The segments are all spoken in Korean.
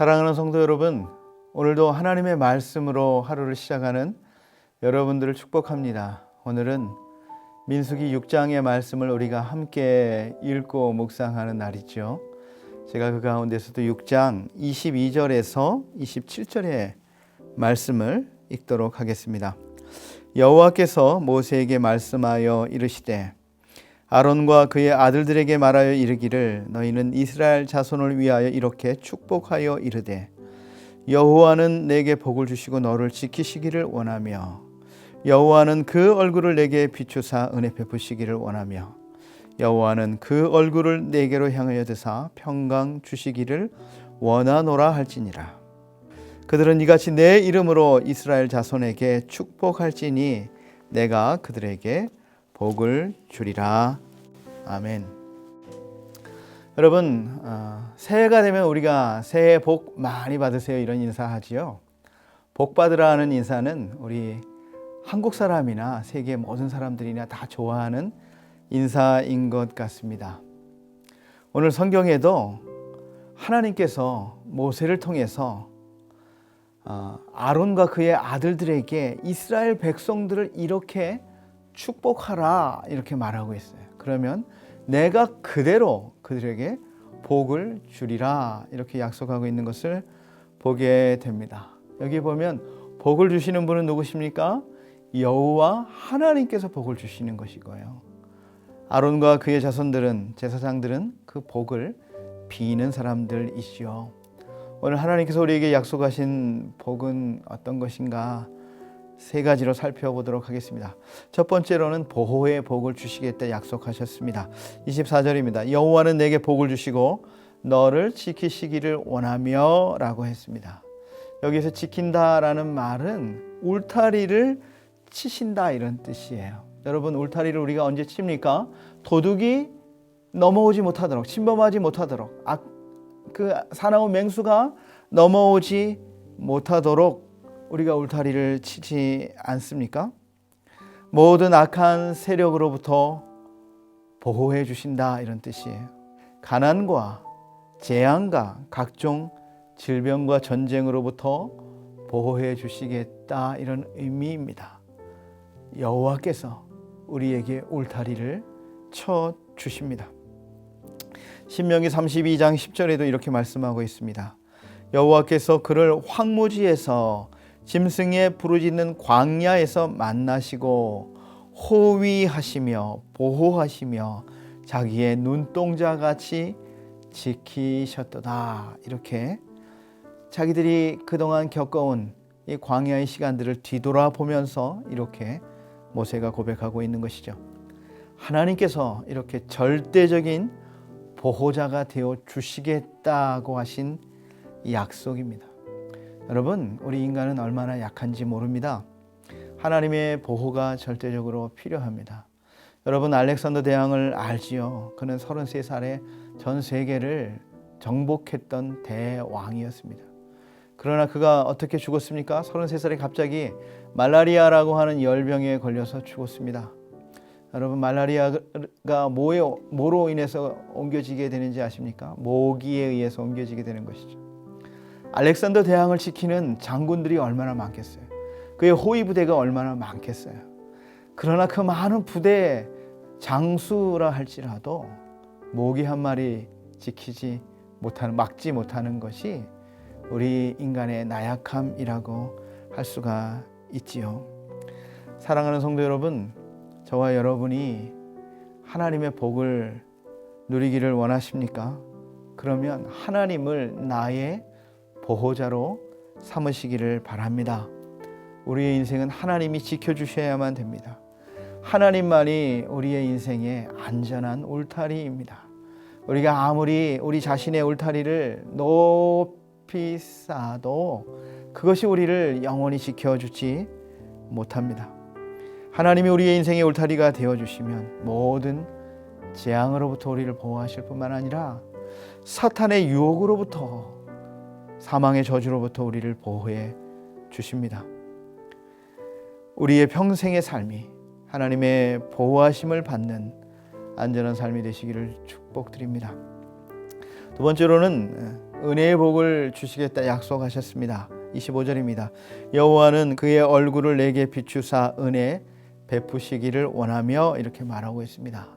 사랑하는 성도 여러분, 오늘도 하나님의 말씀으로 하루를 시작하는 여러분들을 축복합니다. 오늘은 민수기 6장의 말씀을 우리가 함께 읽고 묵상하는 날이죠. 제가 그 가운데서도 6장 22절에서 27절의 말씀을 읽도록 하겠습니다. 여호와께서 모세에게 말씀하여 이르시되 아론과 그의 아들들에게 말하여 이르기를 너희는 이스라엘 자손을 위하여 이렇게 축복하여 이르되 여호와는 내게 복을 주시고 너를 지키시기를 원하며 여호와는 그 얼굴을 내게 비추사 은혜 베푸시기를 원하며 여호와는 그 얼굴을 내게로 향하여 드사 평강 주시기를 원하노라 할지니라. 그들은 이같이 내 이름으로 이스라엘 자손에게 축복할지니 내가 그들에게 복을 주리라. 아멘. 여러분, 새해가 되면 우리가 새해 복 많이 받으세요 이런 인사하지요. 복 받으라는 인사는 우리 한국 사람이나 세계 모든 사람들이나 다 좋아하는 인사인 것 같습니다. 오늘 성경에도 하나님께서 모세를 통해서 아론과 그의 아들들에게 이스라엘 백성들을 이렇게 축복하라 이렇게 말하고 있어요. 그러면 내가 그대로 그들에게 복을 주리라 이렇게 약속하고 있는 것을 보게 됩니다. 여기 보면 복을 주시는 분은 누구십니까? 여호와 하나님께서 복을 주시는 것이고요. 아론과 그의 자손들은 제사장들은 그 복을 비는 사람들이시요. 오늘 하나님께서 우리에게 약속하신 복은 어떤 것인가? 세 가지로 살펴보도록 하겠습니다. 첫 번째로는 보호의 복을 주시겠다 약속하셨습니다. 24절입니다. 여호와는 내게 복을 주시고 너를 지키시기를 원하며 라고 했습니다. 여기서 지킨다라는 말은 울타리를 치신다 이런 뜻이에요. 여러분, 울타리를 우리가 언제 칩니까? 도둑이 넘어오지 못하도록, 침범하지 못하도록, 그 사나운 맹수가 넘어오지 못하도록 우리가 울타리를 치지 않습니까? 모든 악한 세력으로부터 보호해 주신다 이런 뜻이에요. 가난과 재앙과 각종 질병과 전쟁으로부터 보호해 주시겠다 이런 의미입니다. 여호와께서 우리에게 울타리를 쳐 주십니다. 신명기 32장 10절에도 이렇게 말씀하고 있습니다. 여호와께서 그를 황무지에서 짐승의 부르짖는 광야에서 만나시고 호위하시며 보호하시며 자기의 눈동자같이 지키셨도다. 이렇게 자기들이 그동안 겪어온 이 광야의 시간들을 뒤돌아보면서 이렇게 모세가 고백하고 있는 것이죠. 하나님께서 이렇게 절대적인 보호자가 되어 주시겠다고 하신 이 약속입니다. 여러분, 우리 인간은 얼마나 약한지 모릅니다. 하나님의 보호가 절대적으로 필요합니다. 여러분, 알렉산더 대왕을 알지요? 그는 33살에 전 세계를 정복했던 대왕이었습니다. 그러나 그가 어떻게 죽었습니까? 33살에 갑자기 말라리아라고 하는 열병에 걸려서 죽었습니다. 여러분, 말라리아가 뭐로 인해서 옮겨지게 되는지 아십니까? 모기에 의해서 옮겨지게 되는 것이죠. 알렉산더 대왕을 지키는 장군들이 얼마나 많겠어요. 그의 호위 부대가 얼마나 많겠어요. 그러나 그 많은 부대의 장수라 할지라도 모기 한 마리 막지 못하는 것이 우리 인간의 나약함이라고 할 수가 있지요. 사랑하는 성도 여러분, 저와 여러분이 하나님의 복을 누리기를 원하십니까? 그러면 하나님을 나의 보호자로 삼으시기를 바랍니다. 우리의 인생은 하나님이 지켜주셔야만 됩니다. 하나님만이 우리의 인생의 안전한 울타리입니다. 우리가 아무리 우리 자신의 울타리를 높이 쌓아도 그것이 우리를 영원히 지켜주지 못합니다. 하나님이 우리의 인생의 울타리가 되어주시면 모든 재앙으로부터 우리를 보호하실 뿐만 아니라 사탄의 유혹으로부터 사망의 저주로부터 우리를 보호해 주십니다. 우리의 평생의 삶이 하나님의 보호하심을 받는 안전한 삶이 되시기를 축복드립니다. 두 번째로는 은혜의 복을 주시겠다 약속하셨습니다. 25절입니다. 여호와는 그의 얼굴을 내게 비추사 은혜 베푸시기를 원하며 이렇게 말하고 있습니다.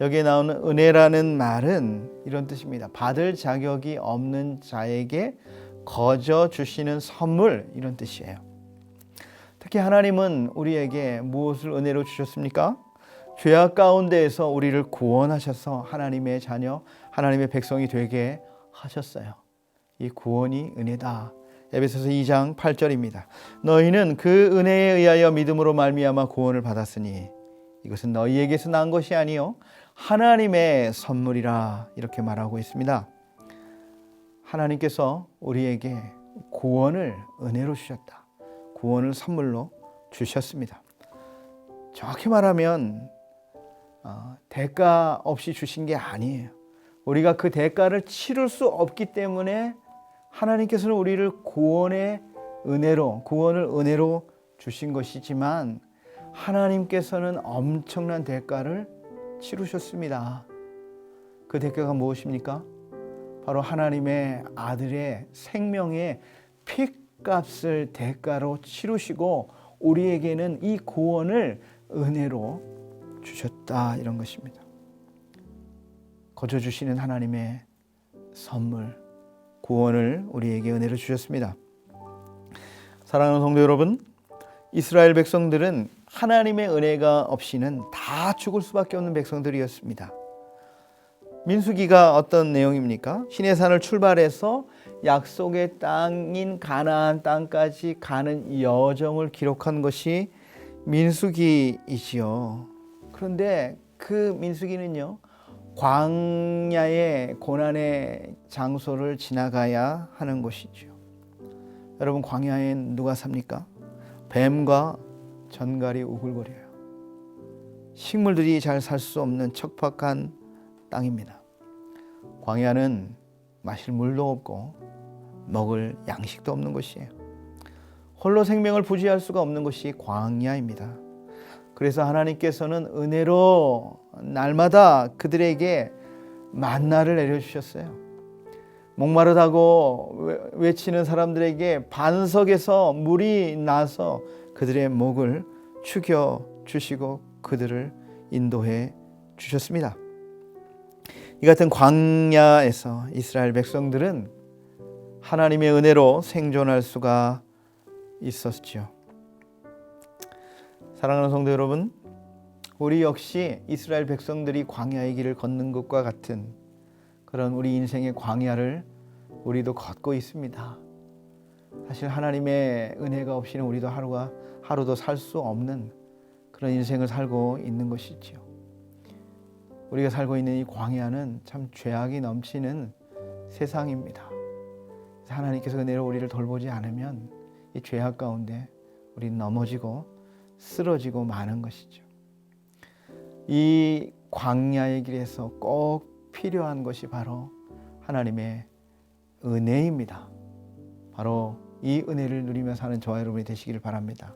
여기에 나오는 은혜라는 말은 이런 뜻입니다. 받을 자격이 없는 자에게 거저 주시는 선물, 이런 뜻이에요. 특히 하나님은 우리에게 무엇을 은혜로 주셨습니까? 죄악 가운데에서 우리를 구원하셔서 하나님의 자녀, 하나님의 백성이 되게 하셨어요. 이 구원이 은혜다. 에베소서 2장 8절입니다. 너희는 그 은혜에 의하여 믿음으로 말미암아 구원을 받았으니 이것은 너희에게서 난 것이 아니요 하나님의 선물이라, 이렇게 말하고 있습니다. 하나님께서 우리에게 구원을 은혜로 주셨다. 구원을 선물로 주셨습니다. 정확히 말하면 대가 없이 주신 게 아니에요. 우리가 그 대가를 치를 수 없기 때문에 하나님께서는 우리를 구원을 은혜로 주신 것이지만 하나님께서는 엄청난 대가를 치르셨습니다. 그 대가가 무엇입니까? 바로 하나님의 아들의 생명의 핏값을 대가로 치르시고 우리에게는 이 구원을 은혜로 주셨다, 이런 것입니다. 거저 주시는 하나님의 선물, 구원을 우리에게 은혜로 주셨습니다. 사랑하는 성도 여러분, 이스라엘 백성들은 하나님의 은혜가 없이는 다 죽을 수밖에 없는 백성들이었습니다. 민수기가 어떤 내용입니까? 시내산을 출발해서 약속의 땅인 가나안 땅까지 가는 여정을 기록한 것이 민수기이지요. 그런데 그 민수기는요, 광야의 고난의 장소를 지나가야 하는 곳이죠. 여러분, 광야엔 누가 삽니까? 뱀과 전갈이 우글거려요. 식물들이 잘 살 수 없는 척박한 땅입니다. 광야는 마실 물도 없고 먹을 양식도 없는 곳이에요. 홀로 생명을 부지할 수가 없는 곳이 광야입니다. 그래서 하나님께서는 은혜로 날마다 그들에게 만나를 내려주셨어요. 목마르다고 외치는 사람들에게 반석에서 물이 나서 그들의 목을 축여 주시고 그들을 인도해 주셨습니다. 이 같은 광야에서 이스라엘 백성들은 하나님의 은혜로 생존할 수가 있었죠. 사랑하는 성도 여러분, 우리 역시 이스라엘 백성들이 광야의 길을 걷는 것과 같은 그런 우리 인생의 광야를 우리도 걷고 있습니다. 사실 하나님의 은혜가 없이는 우리도 하루도 살 수 없는 그런 인생을 살고 있는 것이지요. 우리가 살고 있는 이 광야는 참 죄악이 넘치는 세상입니다. 하나님께서 은혜로 우리를 돌보지 않으면 이 죄악 가운데 우리는 넘어지고 쓰러지고 마는 것이죠. 이 광야의 길에서 꼭 필요한 것이 바로 하나님의 은혜입니다. 바로 이 은혜를 누리며 사는 저와 여러분이 되시기를 바랍니다.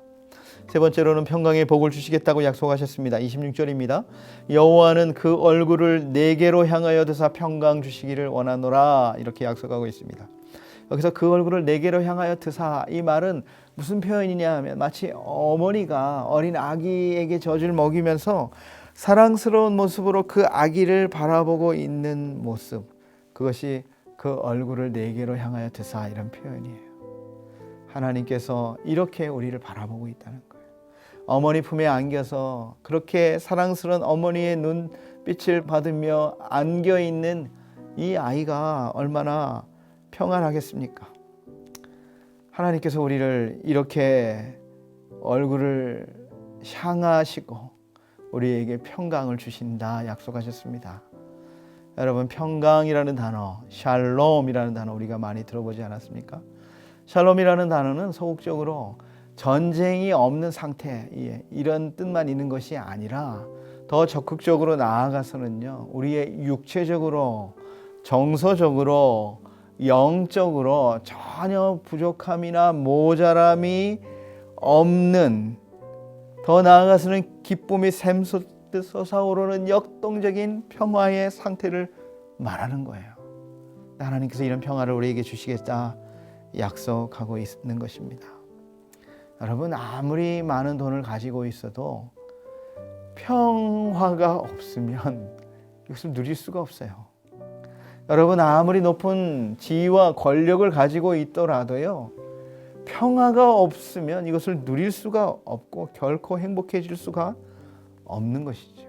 세 번째로는 평강의 복을 주시겠다고 약속하셨습니다. 26절입니다. 여호와는 그 얼굴을 내게로 향하여 드사 평강 주시기를 원하노라, 이렇게 약속하고 있습니다. 여기서 그 얼굴을 내게로 향하여 드사, 이 말은 무슨 표현이냐 하면 마치 어머니가 어린 아기에게 젖을 먹이면서 사랑스러운 모습으로 그 아기를 바라보고 있는 모습, 그것이 그 얼굴을 내게로 향하여 드사, 이런 표현이에요. 하나님께서 이렇게 우리를 바라보고 있다는 거예요. 어머니 품에 안겨서 그렇게 사랑스러운 어머니의 눈빛을 받으며 안겨있는 이 아이가 얼마나 평안하겠습니까? 하나님께서 우리를 이렇게 얼굴을 향하시고 우리에게 평강을 주신다 약속하셨습니다. 여러분, 평강이라는 단어, 샬롬이라는 단어 우리가 많이 들어보지 않았습니까? 샬롬이라는 단어는 소극적으로 전쟁이 없는 상태, 이런 뜻만 있는 것이 아니라 더 적극적으로 나아가서는요, 우리의 육체적으로, 정서적으로, 영적으로 전혀 부족함이나 모자람이 없는, 더 나아가서는 기쁨이 샘솟듯 솟아오르는 역동적인 평화의 상태를 말하는 거예요. 하나님께서 이런 평화를 우리에게 주시겠다 약속하고 있는 것입니다. 여러분, 아무리 많은 돈을 가지고 있어도 평화가 없으면 이것을 누릴 수가 없어요. 여러분, 아무리 높은 지위와 권력을 가지고 있더라도요, 평화가 없으면 이것을 누릴 수가 없고 결코 행복해질 수가 없는 것이죠.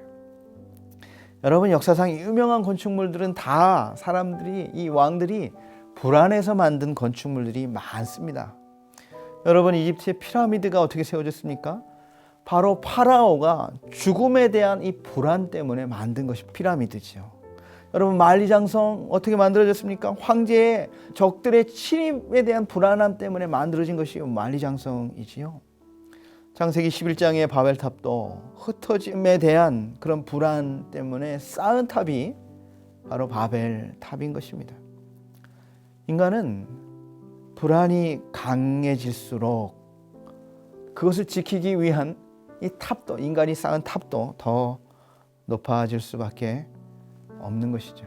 여러분, 역사상 유명한 건축물들은 다 사람들이, 이 왕들이 불안해서 만든 건축물들이 많습니다. 여러분, 이집트의 피라미드가 어떻게 세워졌습니까? 바로 파라오가 죽음에 대한 이 불안 때문에 만든 것이 피라미드죠. 여러분, 만리장성 어떻게 만들어졌습니까? 황제의 적들의 침입에 대한 불안함 때문에 만들어진 것이 만리장성이지요. 창세기 11장의 바벨탑도 흩어짐에 대한 그런 불안 때문에 쌓은 탑이 바로 바벨탑인 것입니다. 인간은 불안이 강해질수록 그것을 지키기 위한 이 탑도, 인간이 쌓은 탑도 더 높아질 수밖에 없는 것이죠.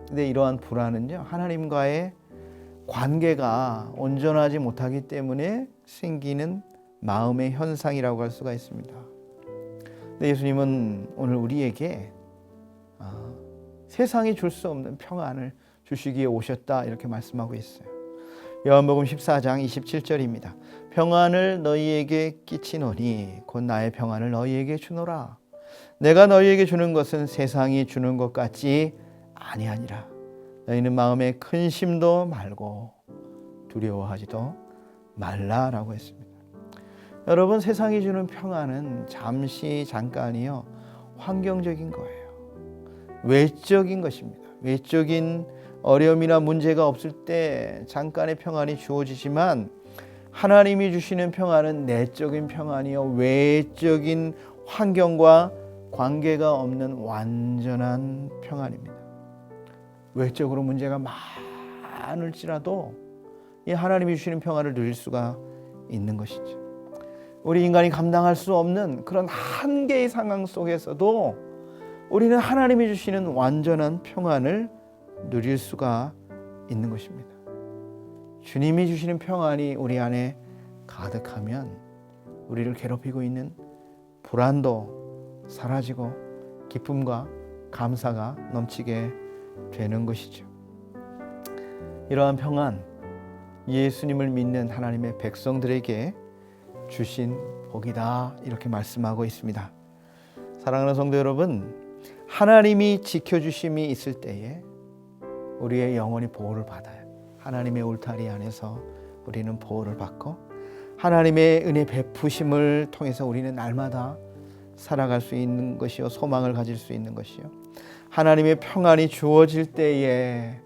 근데 이러한 불안은요, 하나님과의 관계가 온전하지 못하기 때문에 생기는 마음의 현상이라고 할 수가 있습니다. 근데 예수님은 오늘 우리에게 세상이 줄 수 없는 평안을 주시기에 오셨다, 이렇게 말씀하고 있어요. 요한복음 14장 27절입니다. 평안을 너희에게 끼치노니 곧 나의 평안을 너희에게 주노라. 내가 너희에게 주는 것은 세상이 주는 것 같지 아니하니라. 너희는 마음에 근심도 말고 두려워하지도 말라라고 했습니다. 여러분, 세상이 주는 평안은 잠시 잠깐이요, 환경적인 거예요. 외적인 것입니다. 외적인 어려움이나 문제가 없을 때 잠깐의 평안이 주어지지만 하나님이 주시는 평안은 내적인 평안이요, 외적인 환경과 관계가 없는 완전한 평안입니다. 외적으로 문제가 많을지라도 이 하나님이 주시는 평안을 누릴 수가 있는 것이죠. 우리 인간이 감당할 수 없는 그런 한계의 상황 속에서도 우리는 하나님이 주시는 완전한 평안을 누릴 수가 있는 것입니다. 주님이 주시는 평안이 우리 안에 가득하면 우리를 괴롭히고 있는 불안도 사라지고 기쁨과 감사가 넘치게 되는 것이죠. 이러한 평안, 예수님을 믿는 하나님의 백성들에게 주신 복이다, 이렇게 말씀하고 있습니다. 사랑하는 성도 여러분, 하나님이 지켜주심이 있을 때에 우리의 영혼이 보호를 받아요. 하나님의 울타리 안에서 우리는 보호를 받고 하나님의 은혜 베푸심을 통해서 우리는 날마다 살아갈 수 있는 것이요, 소망을 가질 수 있는 것이요, 하나님의 평안이 주어질 때에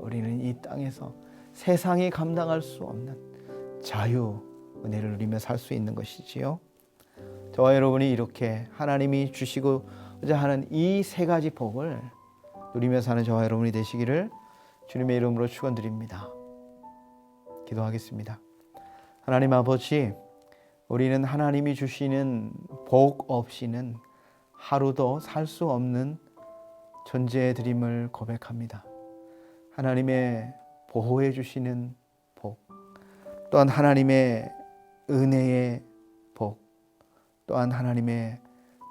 우리는 이 땅에서 세상이 감당할 수 없는 자유, 은혜를 누리며 살 수 있는 것이지요. 저와 여러분이 이렇게 하나님이 주시고자 하는 이 세 가지 복을 누리며 사는 저와 여러분이 되시기를 주님의 이름으로 축원드립니다. 기도하겠습니다. 하나님 아버지, 우리는 하나님이 주시는 복 없이는 하루도 살 수 없는 존재들임을 고백합니다. 하나님의 보호해 주시는 복, 또한 하나님의 은혜의 복, 또한 하나님의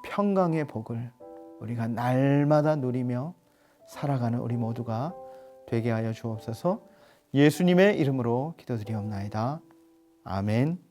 평강의 복을 우리가 날마다 누리며 살아가는 우리 모두가 되게 하여 주옵소서. 예수님의 이름으로 기도드리옵나이다. 아멘.